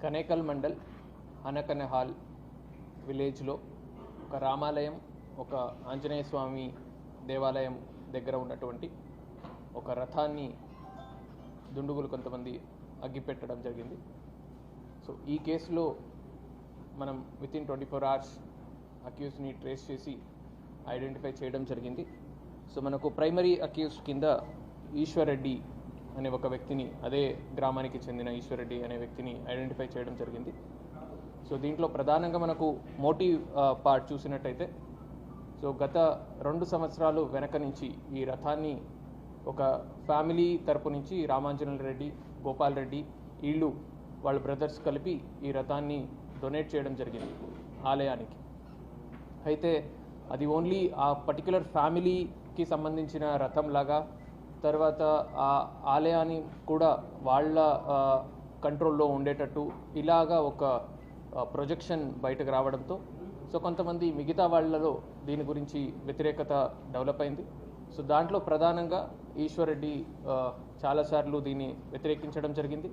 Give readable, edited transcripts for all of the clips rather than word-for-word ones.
కనేకల్ మండల్ హనకనహాల్ విలేజ్లో ఒక రామాలయం, ఒక ఆంజనేయ స్వామి దేవాలయం దగ్గర ఉన్నటువంటి ఒక రథాన్ని దుండుగులు కొంతమంది అగ్గిపెట్టడం జరిగింది. సో ఈ కేసులో మనం వితిన్ 24 hours అక్యూజ్ని ట్రేస్ చేసి ఐడెంటిఫై చేయడం జరిగింది. సో మనకు ప్రైమరీ అక్యూజ్ కింద ఈశ్వర్ రెడ్డి అనే ఒక వ్యక్తిని, అదే గ్రామానికి చెందిన ఈశ్వర్ రెడ్డి అనే వ్యక్తిని ఐడెంటిఫై చేయడం జరిగింది. సో దీంట్లో ప్రధానంగా మనకు మోటివ్ పార్ట్ చూసినట్టయితే, సో గత 2 సంవత్సరాలు వెనక నుంచి ఈ రథాన్ని ఒక ఫ్యామిలీ తరపు నుంచి రామాంజనేయ రెడ్డి, గోపాల్ రెడ్డి వీళ్ళు వాళ్ళ బ్రదర్స్ కలిపి ఈ రథాన్ని డొనేట్ చేయడం జరిగింది ఆలయానికి. అయితే అది ఓన్లీ ఆ పర్టికులర్ ఫ్యామిలీకి సంబంధించిన రథం లాగా, తర్వాత ఆ ఆలయాన్ని కూడా వాళ్ళ కంట్రోల్లో ఉండేటట్టు ఇలాగా ఒక ప్రొజెక్షన్ బయటకు రావడంతో సో కొంతమంది మిగతా వాళ్ళలో దీని గురించి వ్యతిరేకత డెవలప్ అయింది. సో దాంట్లో ప్రధానంగా ఈశ్వర్ రెడ్డి చాలాసార్లు దీన్ని వ్యతిరేకించడం జరిగింది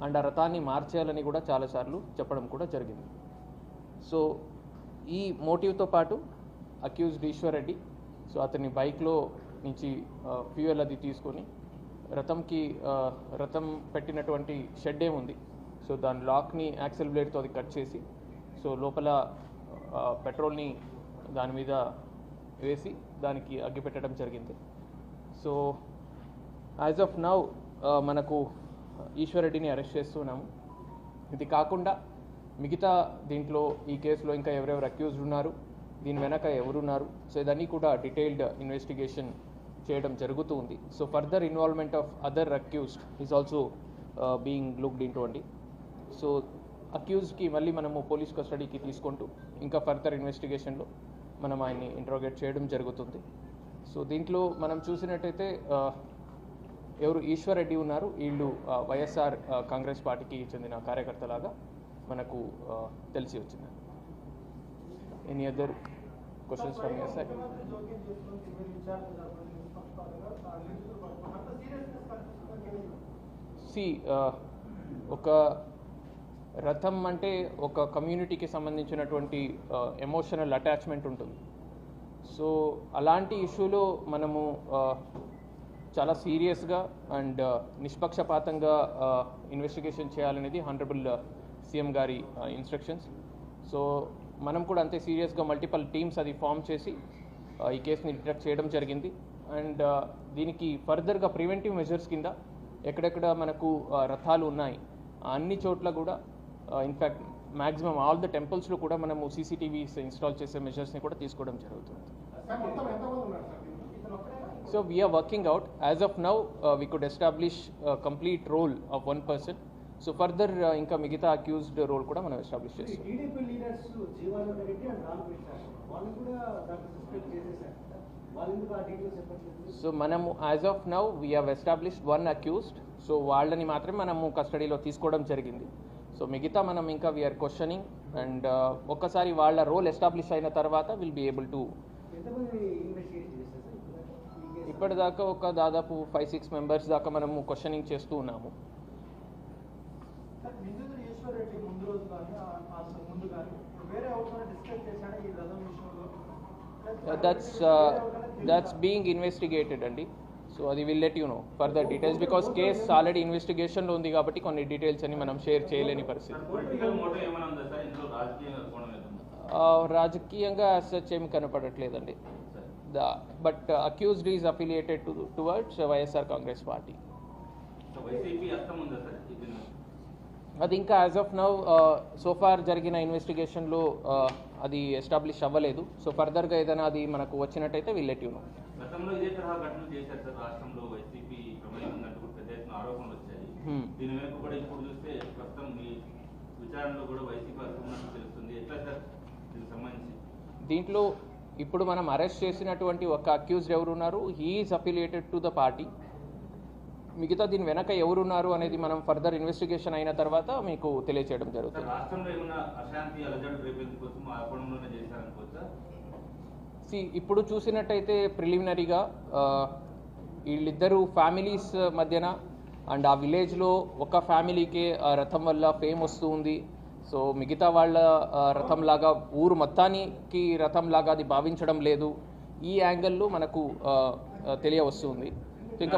అండ్ ఆ రథాన్ని మార్చేయాలని కూడా చాలాసార్లు చెప్పడం కూడా జరిగింది. సో ఈ మోటివ్తో పాటు అక్యూజ్డ్ ఈశ్వర్ రెడ్డి, సో అతని బైక్లో నుంచి ఫ్యూయల్ అది తీసుకొని రథం పెట్టినటువంటి షెడ్ ఏముంది, సో దాని లాక్ని యాక్సెల్ బ్లేడ్తో అది కట్ చేసి సో లోపల పెట్రోల్ని దాని మీద వేసి దానికి అగ్గి పెట్టడం జరిగింది. సో యాజ్ ఆఫ్ నౌ మనకు ఈశ్వర్ రెడ్డిని అరెస్ట్ చేస్తున్నాము. ఇది కాకుండా మిగతా దీంట్లో ఈ కేసులో ఇంకా ఎవరెవరు అక్యూజ్డ్ ఉన్నారు, దీని వెనక ఎవరున్నారు, సో ఇదన్నీ కూడా డీటెయిల్డ్ ఇన్వెస్టిగేషన్ చేయడం జరుగుతూ ఉంది. So further involvement of other accused is also being looked into అండి. సో అక్యూజ్డ్కి మళ్ళీ మనము పోలీస్ కస్టడీకి తీసుకుంటూ ఇంకా ఫర్దర్ ఇన్వెస్టిగేషన్లో మనం ఆయన్ని ఇంట్రోగేట్ చేయడం జరుగుతుంది. సో దీంట్లో మనం చూసినట్టయితే ఎవరు ఈశ్వర్ రెడ్డి ఉన్నారు, వీళ్ళు వైఎస్ఆర్ కాంగ్రెస్ పార్టీకి చెందిన కార్యకర్తలాగా మనకు తెలిసి వచ్చింది. Any other questions from your side? ఒక రథం అంటే ఒక కమ్యూనిటీకి సంబంధించినటువంటి ఎమోషనల్ అటాచ్మెంట్ ఉంటుంది. సో అలాంటి ఇష్యూలో మనము చాలా సీరియస్గా అండ్ నిష్పక్షపాతంగా ఇన్వెస్టిగేషన్ చేయాలనేది హానరబుల్ సీఎం గారి ఇన్స్ట్రక్షన్స్. సో మనం కూడా అంతే సీరియస్గా మల్టిపల్ టీమ్స్ అది ఫామ్ చేసి ఈ కేసుని డిటెక్ట్ చేయడం జరిగింది. అండ్ దీనికి ఫర్దర్గా ప్రివెంటివ్ మెజర్స్ కింద ఎక్కడెక్కడ మనకు రథాలు ఉన్నాయి అన్ని చోట్ల కూడా ఇన్ఫ్యాక్ట్ మ్యాక్సిమం ఆల్ ద టెంపుల్స్లో కూడా మనము సీసీటీవీస్ ఇన్స్టాల్ చేసే మెజర్స్ని కూడా తీసుకోవడం జరుగుతుంది. So we are working out. As of now we could establish complete role of 1 person. So further ఇంకా మిగతా అక్యూజ్డ్ రోల్ కూడా మనం ఎస్టాబ్లిష్ చేస్తాం. సో మనము as of now we have established 1 accused. So వాళ్ళని మాత్రమే మనము కస్టడీలో తీసుకోవడం జరిగింది. సో మిగతా మనం ఇంకా వీఆర్ క్వశ్చనింగ్ అండ్ ఒక్కసారి వాళ్ళ రోల్ ఎస్టాబ్లిష్ అయిన తర్వాత విల్ బీ ఏబుల్ టు. ఇప్పటిదాకా ఒక దాదాపు 5-6 members దాకా మనము క్వశ్చనింగ్ చేస్తూ ఉన్నాము. That's being investigated అండి. సో అది will let you know further details because case already ఇన్వెస్టిగేషన్లో ఉంది కాబట్టి కొన్ని డీటెయిల్స్ అని మనం షేర్ చేయలేని పరిస్థితి. రాజకీయంగా సచ్ ఏమి కనపడట్లేదండి. But accused is affiliated towards YSR Congress Party. అది ఇంకా యాజ్ ఆఫ్ నౌ సోఫార్ జరిగిన ఇన్వెస్టిగేషన్లో అది ఎస్టాబ్లిష్ అవ్వలేదు. సో ఫర్దర్గా ఏదైనా అది మనకు వచ్చినట్టయితే విల్ లెట్ యూ నో. దీంట్లో ఇప్పుడు మనం అరెస్ట్ చేసినటువంటి ఒక అక్యూజ్డ్ ఎవరున్నారు, he is affiliated to the party. మిగతా దీని వెనక ఎవరున్నారు అనేది మనం ఫర్దర్ ఇన్వెస్టిగేషన్ అయిన తర్వాత మీకు తెలియచేయడం జరుగుతుంది. ఇప్పుడు చూసినట్టయితే ప్రిలిమినరీగా వీళ్ళిద్దరు ఫ్యామిలీస్ మధ్యన అండ్ ఆ విలేజ్లో ఒక ఫ్యామిలీకే ఆ రథం వల్ల ఫేమ్ వస్తూ ఉంది. సో మిగతా వాళ్ళ రథంలాగా ఊరు మొత్తానికి రథంలాగా అది భావించడం లేదు. ఈ యాంగిల్లో మనకు తెలియవస్తుంది. ఇంకా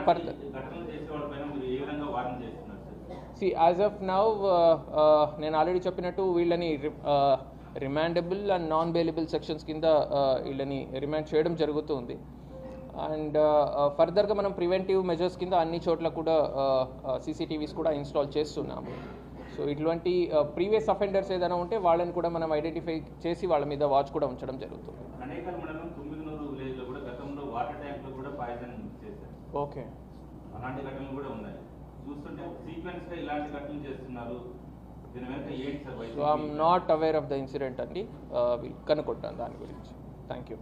యాజ్ ఆఫ్ నౌ నేను ఆల్రెడీ చెప్పినట్టు వీళ్ళని రిమాండబుల్ అండ్ నాన్ బెయిలబుల్ సెక్షన్స్ కింద వీళ్ళని రిమాండ్ చేయడం జరుగుతుంది. అండ్ ఫర్దర్గా మనం ప్రివెంటివ్ మెజర్స్ కింద అన్ని చోట్ల కూడా CCTVs కూడా ఇన్స్టాల్ చేస్తున్నాము. సో ఇటువంటి ప్రీవియస్ అఫెండర్స్ ఏదైనా ఉంటే వాళ్ళని కూడా మనం ఐడెంటిఫై చేసి వాళ్ళ మీద వాచ్ కూడా ఉంచడం జరుగుతుంది. ఓకే, అలాంటి ఘటనలు కూడా ఉన్నాయి. చూస్తుంటే సీక్వెన్స్ గా ఇలాంటి ఘటనలు చేస్తున్నారు. దీని వెనక ఏంటి sir? So I'm not aware of the incident అండి. కనుక్కుంటాను దాని గురించి. Thank you.